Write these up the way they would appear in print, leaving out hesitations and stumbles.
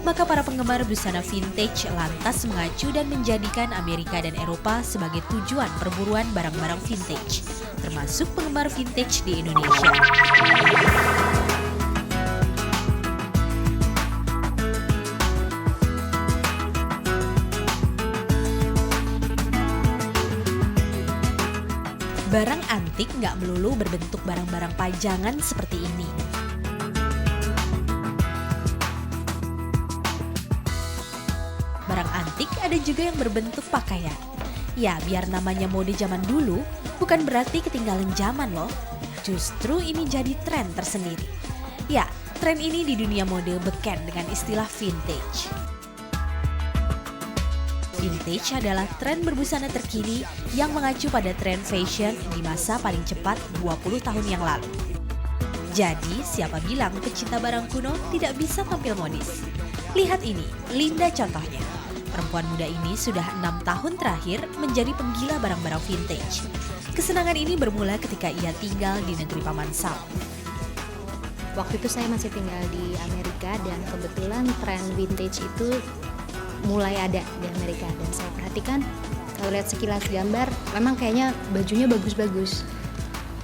maka para penggemar busana vintage lantas mengacu dan menjadikan Amerika dan Eropa sebagai tujuan perburuan barang-barang vintage, termasuk penggemar vintage di Indonesia. Barang antik nggak melulu berbentuk barang-barang pajangan seperti ini. Barang antik ada juga yang berbentuk pakaian. Ya, biar namanya mode zaman dulu, bukan berarti ketinggalan zaman loh. Justru ini jadi tren tersendiri. Ya, tren ini di dunia mode beken dengan istilah vintage. Vintage adalah tren berbusana terkini yang mengacu pada tren fashion di masa paling cepat 20 tahun yang lalu. Jadi, siapa bilang pecinta barang kuno tidak bisa tampil modis? Lihat ini, Linda contohnya. Perempuan muda ini sudah 6 tahun terakhir menjadi penggila barang-barang vintage. Kesenangan ini bermula ketika ia tinggal di negeri Paman Sam. Waktu itu saya masih tinggal di Amerika dan kebetulan tren vintage itu mulai ada di Amerika. Dan saya perhatikan, kalau lihat sekilas gambar, memang kayaknya bajunya bagus-bagus.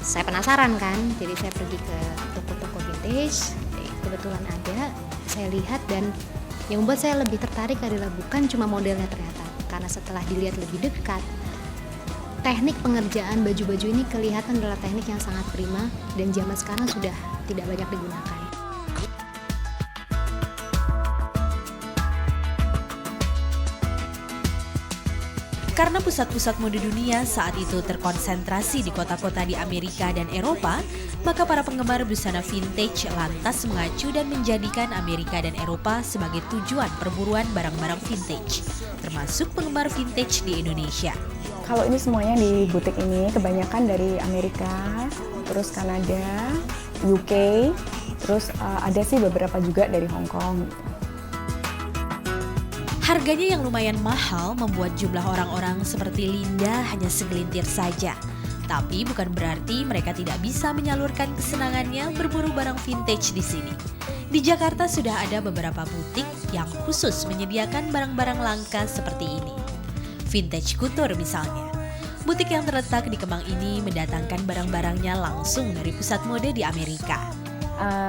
Saya penasaran kan, jadi saya pergi ke toko-toko vintage, kebetulan ada, saya lihat dan yang membuat saya lebih tertarik adalah bukan cuma modelnya ternyata, karena setelah dilihat lebih dekat, teknik pengerjaan baju-baju ini kelihatan adalah teknik yang sangat prima dan zaman sekarang sudah tidak banyak digunakan. Karena pusat-pusat mode dunia saat itu terkonsentrasi di kota-kota di Amerika dan Eropa, maka para penggemar busana vintage lantas mengacu dan menjadikan Amerika dan Eropa sebagai tujuan perburuan barang-barang vintage, termasuk penggemar vintage di Indonesia. Kalau ini semuanya di butik ini kebanyakan dari Amerika, terus Kanada, UK, terus ada sih beberapa juga dari Hong Kong. Harganya yang lumayan mahal membuat jumlah orang-orang seperti Linda hanya segelintir saja. Tapi bukan berarti mereka tidak bisa menyalurkan kesenangannya berburu barang vintage di sini. Di Jakarta sudah ada beberapa butik yang khusus menyediakan barang-barang langka seperti ini. Vintage Couture misalnya. Butik yang terletak di Kemang ini mendatangkan barang-barangnya langsung dari pusat mode di Amerika.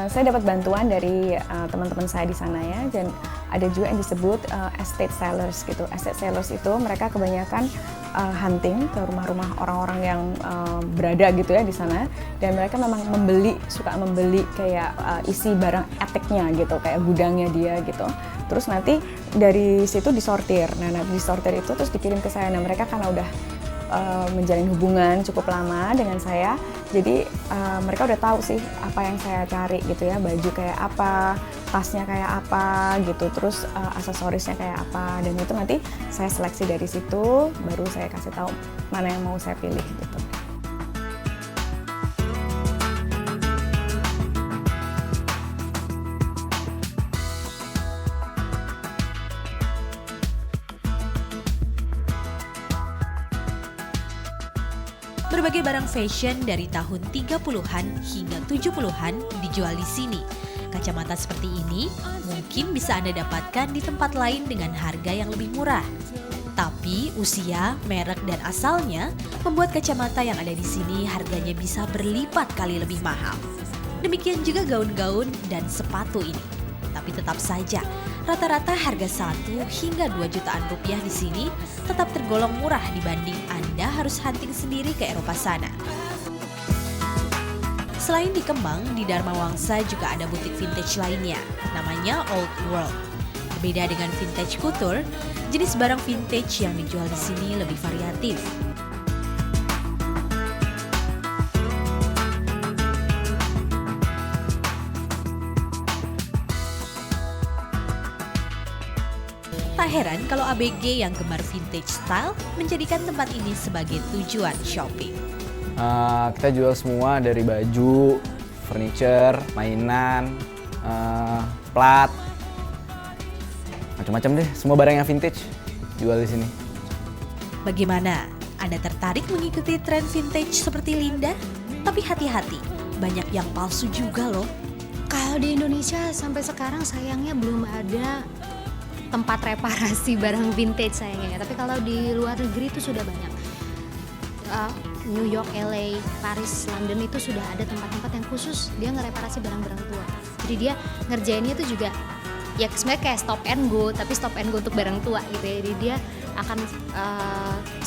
Saya dapat bantuan dari teman-teman saya di sana ya, dan ada juga yang disebut estate sellers gitu. Estate sellers itu mereka kebanyakan hunting ke rumah-rumah orang-orang yang berada gitu ya di sana, dan mereka memang suka membeli kayak isi barang etiknya gitu, kayak gudangnya dia gitu. Terus nanti dari situ disortir. Nah, disortir itu terus dikirim ke saya. Nah, mereka karena udah menjalin hubungan cukup lama dengan saya, jadi mereka udah tahu sih apa yang saya cari gitu ya, baju kayak apa, tasnya kayak apa gitu, terus aksesorisnya kayak apa, dan itu nanti saya seleksi dari situ, baru saya kasih tahu mana yang mau saya pilih gitu. Berbagai barang fashion dari tahun 30-an hingga 70-an dijual di sini. Kacamata seperti ini mungkin bisa Anda dapatkan di tempat lain dengan harga yang lebih murah. Tapi usia, merek, dan asalnya membuat kacamata yang ada di sini harganya bisa berlipat kali lebih mahal. Demikian juga gaun-gaun dan sepatu ini. Tapi tetap saja, rata-rata harga 1 hingga 2 jutaan rupiah di sini tetap tergolong murah dibanding Anda harus hunting sendiri ke Eropa sana. Selain di Kemang, di Dharma Wangsa juga ada butik vintage lainnya, namanya Old World. Berbeda dengan Vintage Couture, jenis barang vintage yang dijual di sini lebih variatif. Tak heran kalau ABG yang gemar vintage style menjadikan tempat ini sebagai tujuan shopping. Kita jual semua dari baju, furniture, mainan, plat, macam-macam deh. Semua barang yang vintage jual di sini. Bagaimana? Anda tertarik mengikuti tren vintage seperti Linda? Tapi hati-hati, banyak yang palsu juga loh. Kalau di Indonesia sampai sekarang sayangnya belum ada tempat reparasi barang vintage sayangnya. Tapi kalau di luar negeri itu sudah banyak. New York, LA, Paris, London itu sudah ada tempat-tempat yang khusus dia ngereparasi barang-barang tua. Jadi dia ngerjainnya itu juga ya sebenarnya kayak stop and go, tapi stop and go untuk barang tua gitu ya. Jadi dia akan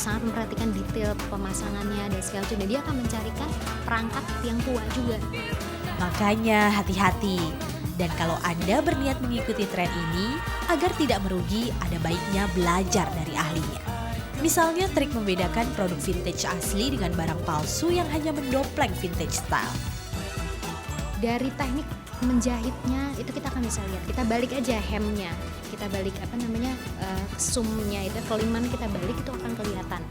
sangat memperhatikan detail pemasangannya dan segala macam. Dan dia akan mencarikan perangkat yang tua juga. Makanya hati-hati. Dan kalau Anda berniat mengikuti tren ini, agar tidak merugi, ada baiknya belajar dari ahlinya. Misalnya trik membedakan produk vintage asli dengan barang palsu yang hanya mendopleng vintage style. Dari teknik menjahitnya itu kita akan bisa lihat. Kita balik aja hemnya, kita balik sumnya itu, keliman kita balik itu akan kelihatan.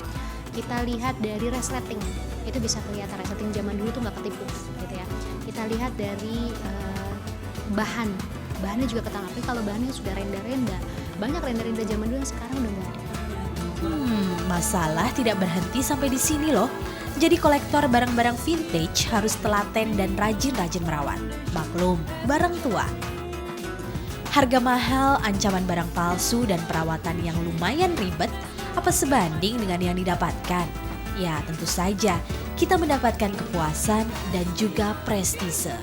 Kita lihat dari resleting, itu bisa kelihatan resleting zaman dulu tuh nggak ketipu gitu ya. Kita lihat dari bahannya juga ketahuan. Tapi kalau bahannya sudah renda-renda, banyak renda-renda zaman dulu yang sekarang udah nggak ada. Masalah tidak berhenti sampai di sini loh. Jadi kolektor barang-barang vintage harus telaten dan rajin-rajin merawat. Maklum, barang tua. Harga mahal, ancaman barang palsu, dan perawatan yang lumayan ribet, apa sebanding dengan yang didapatkan? Ya tentu saja, kita mendapatkan kepuasan dan juga prestise.